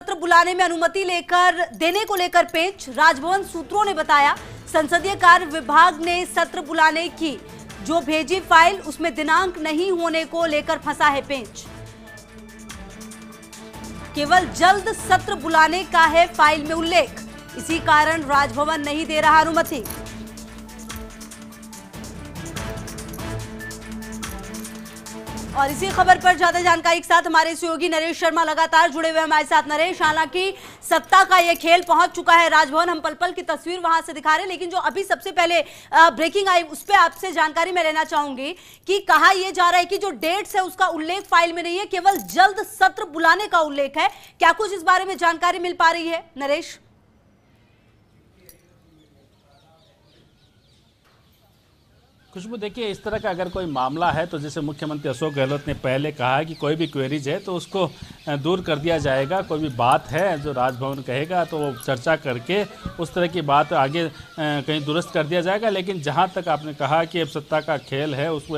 सत्र बुलाने में अनुमति देने को लेकर पेच। राजभवन सूत्रों ने बताया संसदीय कार्य विभाग ने सत्र बुलाने की जो भेजी फाइल उसमें दिनांक नहीं होने को लेकर फंसा है पेच। केवल जल्द सत्र बुलाने का है फाइल में उल्लेख, इसी कारण राजभवन नहीं दे रहा अनुमति। और इसी खबर पर ज्यादा जानकारी के साथ हमारे सहयोगी नरेश शर्मा लगातार जुड़े हुए हमारे साथ। नरेश, हालांकि सत्ता का यह खेल पहुंच चुका है राजभवन, हम पल पल की तस्वीर वहां से दिखा रहे हैं, लेकिन जो अभी सबसे पहले ब्रेकिंग आई उस पर आपसे जानकारी मैं लेना चाहूंगी कि कहा यह जा रहा है कि जो डेट्स है उसका उल्लेख फाइल में नहीं है, केवल जल्द सत्र बुलाने का उल्लेख है। क्या कुछ इस बारे में जानकारी मिल पा रही है नरेश? खुशबू, देखिए, इस तरह का अगर कोई मामला है तो जैसे मुख्यमंत्री अशोक गहलोत ने पहले कहा है कि कोई भी क्वेरीज है तो उसको दूर कर दिया जाएगा। कोई भी बात है जो राजभवन कहेगा तो वो चर्चा करके उस तरह की बात आगे कहीं दुरुस्त कर दिया जाएगा। लेकिन जहां तक आपने कहा कि अब सत्ता का खेल है उसको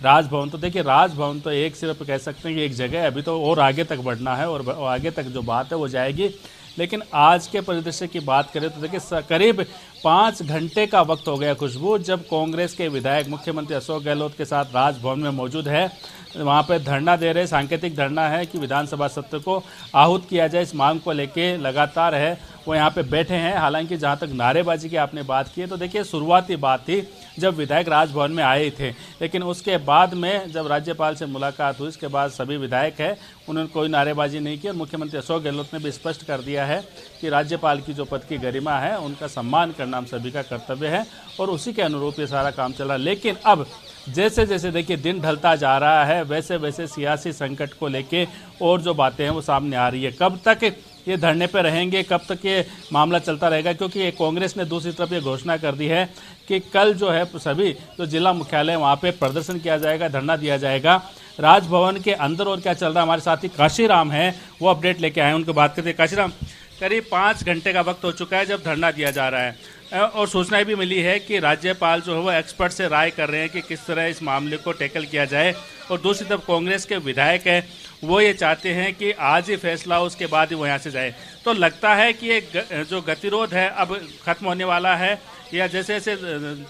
राजभवन, तो देखिए राजभवन तो एक सिर्फ कह सकते हैं कि एक जगह है, अभी तो और आगे तक बढ़ना है और आगे तक जो बात है वो जाएगी। लेकिन आज के परिदृश्य की बात करें तो देखिए करीब 5 घंटे का वक्त हो गया खुशबू, जब कांग्रेस के विधायक मुख्यमंत्री अशोक गहलोत के साथ राजभवन में मौजूद है। वहाँ पे धरना दे रहे, सांकेतिक धरना है कि विधानसभा सत्र को आहूत किया जाए, इस मांग को लेके लगातार है वो यहाँ पे बैठे हैं। हालांकि जहाँ तक नारेबाजी की आपने बात की है तो देखिए शुरुआती बात थी जब विधायक राजभवन में आए थे, लेकिन उसके बाद में जब राज्यपाल से मुलाकात हुई उसके बाद सभी विधायक हैं उन्होंने कोई नारेबाजी नहीं की। और मुख्यमंत्री अशोक गहलोत ने भी स्पष्ट कर दिया है कि राज्यपाल की जो पद की गरिमा है उनका सम्मान करना हम सभी का कर्तव्य है और उसी के अनुरूप ये सारा काम चल रहा है। लेकिन अब जैसे जैसे देखिए दिन ढलता जा रहा है वैसे वैसे सियासी संकट को लेके और जो बातें हैं वो सामने आ रही है। कब तक ये धरने पे रहेंगे, कब तक ये मामला चलता रहेगा, क्योंकि ये कांग्रेस ने दूसरी तरफ ये घोषणा कर दी है कि कल जो है सभी जो जिला मुख्यालय वहाँ पे प्रदर्शन किया जाएगा, धरना दिया जाएगा। राजभवन के अंदर और क्या चल रहा है, हमारे साथी काशीराम हैं वो अपडेट लेके आए हैं, उनको बात करते हैं। काशीराम, करीब 5 घंटे का वक्त हो चुका है जब धरना दिया जा रहा है और सूचना भी मिली है कि राज्यपाल जो है वो एक्सपर्ट से राय कर रहे हैं कि किस तरह इस मामले को टैकल किया जाए। और दूसरी तरफ कांग्रेस के विधायक हैं वो ये चाहते हैं कि आज ही फैसला हो उसके बाद ही वो यहाँ से जाए। तो लगता है कि ये जो गतिरोध है अब खत्म होने वाला है या जैसे जैसे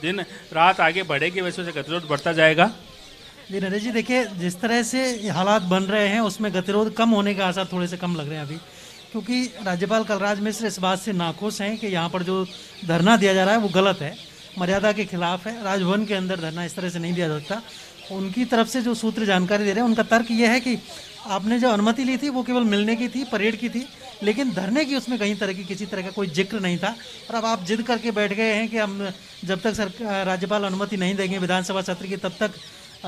दिन रात आगे बढ़ेगी वैसे वैसे गतिरोध बढ़ता जाएगा? जी नरेश जी, देखिए जिस तरह से हालात बन रहे हैं उसमें गतिरोध कम होने के आसार थोड़े से कम लग रहे हैं अभी, क्योंकि राज्यपाल कलराज मिश्र इस बात से नाखुश हैं कि यहाँ पर जो धरना दिया जा रहा है वो गलत है, मर्यादा के खिलाफ है। राजभवन के अंदर धरना इस तरह से नहीं दिया सकता। उनकी तरफ से जो सूत्र जानकारी दे रहे हैं उनका तर्क ये है कि आपने जो अनुमति ली थी वो केवल मिलने की थी, परेड की थी, लेकिन धरने की उसमें कहीं तरह की किसी तरह का कोई जिक्र नहीं था। और अब आप जिद करके बैठ गए हैं कि हम जब तक राज्यपाल अनुमति नहीं देंगे विधानसभा सत्र की तब तक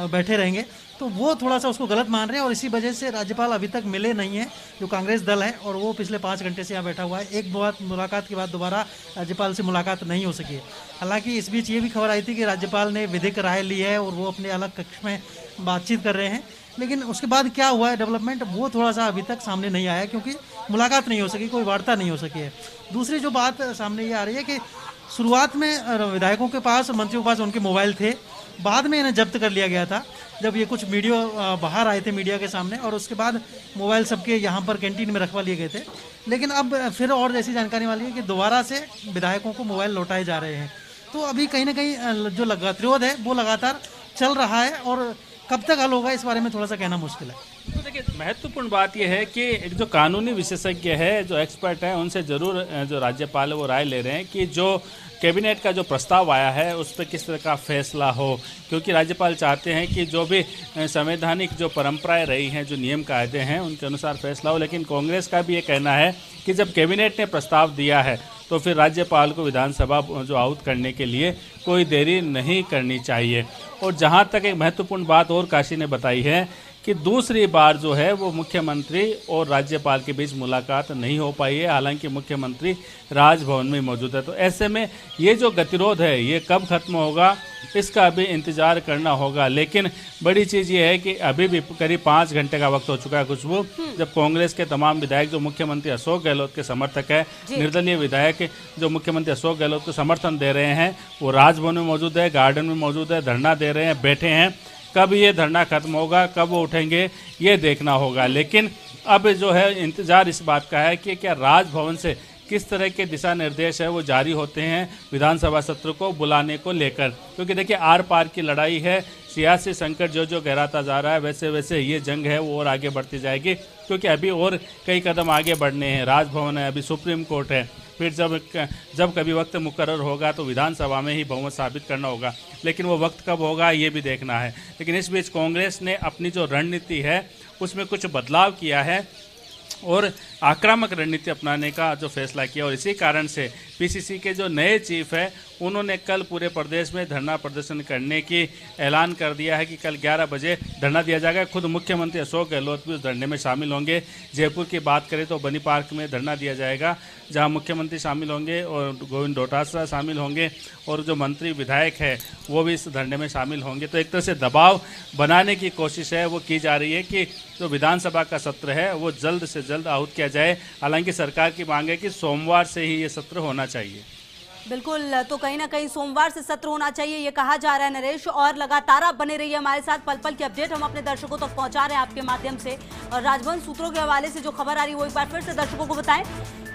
बैठे रहेंगे, तो वो थोड़ा सा उसको गलत मान रहे हैं और इसी वजह से राज्यपाल अभी तक मिले नहीं हैं जो कांग्रेस दल है, और वो पिछले 5 घंटे से यहाँ बैठा हुआ है। एक बात मुलाकात के बाद दोबारा राज्यपाल से मुलाकात नहीं हो सकी है। हालांकि इस बीच ये भी खबर आई थी कि राज्यपाल ने विधिक राय ली है और वो अपने अलग कक्ष में बातचीत कर रहे हैं, लेकिन उसके बाद क्या हुआ है डेवलपमेंट वो थोड़ा सा अभी तक सामने नहीं आया, क्योंकि मुलाकात नहीं हो सकी, कोई वार्ता नहीं हो सकी है। दूसरी जो बात सामने ये आ रही है कि शुरुआत में विधायकों के पास, मंत्रियों के पास उनके मोबाइल थे, बाद में इन्हें जब्त कर लिया गया था जब ये कुछ वीडियो बाहर आए थे मीडिया के सामने, और उसके बाद मोबाइल सबके यहाँ पर कैंटीन में रखवा लिए गए थे। लेकिन अब फिर और ऐसी जानकारी वाली है कि दोबारा से विधायकों को मोबाइल लौटाए जा रहे हैं। तो अभी कहीं ना कहीं जो गतिरोध है वो लगातार चल रहा है और कब तक हल होगा इस बारे में थोड़ा सा कहना मुश्किल है। तो देखिए महत्वपूर्ण बात यह है कि एक जो कानूनी विशेषज्ञ है, जो एक्सपर्ट हैं, उनसे जरूर जो राज्यपाल है वो राय ले रहे हैं कि जो कैबिनेट का जो प्रस्ताव आया है उस पर किस तरह का फैसला हो, क्योंकि राज्यपाल चाहते हैं कि जो भी संवैधानिक जो परंपराएं रही हैं, जो नियम कायदे हैं उनके अनुसार फैसला हो। लेकिन कांग्रेस का भी ये कहना है कि जब कैबिनेट ने प्रस्ताव दिया है तो फिर राज्यपाल को विधानसभा जो आहूत करने के लिए कोई देरी नहीं करनी चाहिए। और जहाँ तक एक महत्वपूर्ण बात और काशी ने बताई है कि दूसरी बार जो है वो मुख्यमंत्री और राज्यपाल के बीच मुलाकात नहीं हो पाई है, हालांकि मुख्यमंत्री राजभवन में मौजूद है। तो ऐसे में ये जो गतिरोध है ये कब खत्म होगा इसका अभी इंतजार करना होगा। लेकिन बड़ी चीज़ ये है कि अभी भी करीब 5 घंटे का वक्त हो चुका है खुशबू, जब कांग्रेस के तमाम विधायक जो मुख्यमंत्री अशोक गहलोत के समर्थक है, निर्दलीय विधायक जो मुख्यमंत्री अशोक गहलोत को समर्थन दे रहे हैं, वो राजभवन में मौजूद है, गार्डन में मौजूद है, धरना दे रहे हैं, बैठे हैं। कब ये धरना खत्म होगा, कब वो उठेंगे ये देखना होगा। लेकिन अब जो है इंतजार इस बात का है कि क्या राजभवन से किस तरह के दिशा निर्देश है वो जारी होते हैं विधानसभा सत्र को बुलाने को लेकर, क्योंकि देखिए आर पार की लड़ाई है, सियासी संकट जो गहराता जा रहा है वैसे वैसे ये जंग है वो और आगे बढ़ती जाएगी, क्योंकि अभी और कई कदम आगे बढ़ने हैं। राजभवन है, अभी सुप्रीम कोर्ट है, फिर जब कभी वक्त मुकर्रर होगा तो विधानसभा में ही बहुमत साबित करना होगा, लेकिन वो वक्त कब होगा ये भी देखना है। लेकिन इस बीच कांग्रेस ने अपनी जो रणनीति है उसमें कुछ बदलाव किया है और आक्रामक रणनीति अपनाने का जो फैसला किया, और इसी कारण से पीसीसी के जो नए चीफ है उन्होंने कल पूरे प्रदेश में धरना प्रदर्शन करने की ऐलान कर दिया है कि कल 11 बजे धरना दिया जाएगा। खुद मुख्यमंत्री अशोक गहलोत भी उस धरने में शामिल होंगे। जयपुर की बात करें तो बनी पार्क में धरना दिया जाएगा, जहां मुख्यमंत्री शामिल होंगे और गोविंद डोटासरा शामिल होंगे और जो मंत्री विधायक है वो भी इस धरने में शामिल होंगे। तो एक तरह से दबाव बनाने की कोशिश है वो की जा रही है कि जो विधानसभा का सत्र है वो जल्द से जल्द आहूत किया जाए। हालांकि सरकार की मांग है कि सोमवार से ही ये सत्र होना चाहिए। बिल्कुल, तो कहीं ना कहीं सोमवार से सत्र होना चाहिए ये कहा जा रहा है नरेश, और लगातार आप बने रहिए हमारे साथ, पल पल की अपडेट हम अपने दर्शकों तक पहुंचा रहे हैं आपके माध्यम से। और राजभवन सूत्रों के हवाले से जो खबर आ रही है वो एक बार फिर से दर्शकों को बताएं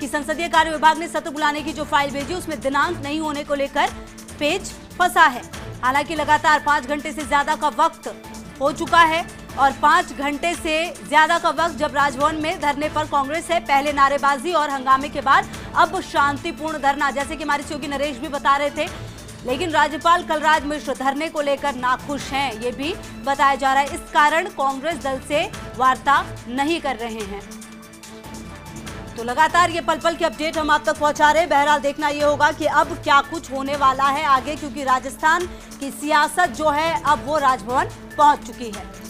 कि संसदीय कार्य विभाग ने सत्र बुलाने की जो फाइल भेजी उसमें दिनांक नहीं होने को लेकर पेच फंसा है। हालांकि लगातार 5 घंटे से ज्यादा का वक्त हो चुका है, और 5 घंटे से ज्यादा का वक्त जब राजभवन में धरने पर कांग्रेस है, पहले नारेबाजी और हंगामे के बाद अब शांतिपूर्ण धरना, जैसे कि हमारे सहयोगी नरेश भी बता रहे थे। लेकिन राज्यपाल कलराज मिश्र धरने को लेकर नाखुश हैं, ये भी बताया जा रहा है। इस कारण कांग्रेस दल से वार्ता नहीं कर रहे हैं। तो लगातार ये पल पल की अपडेट हम आप तक पहुंचा रहे हैं। बहरहाल देखना ये होगा कि अब क्या कुछ होने वाला है आगे, क्योंकि राजस्थान की सियासत जो है अब वो राजभवन पहुंच चुकी है।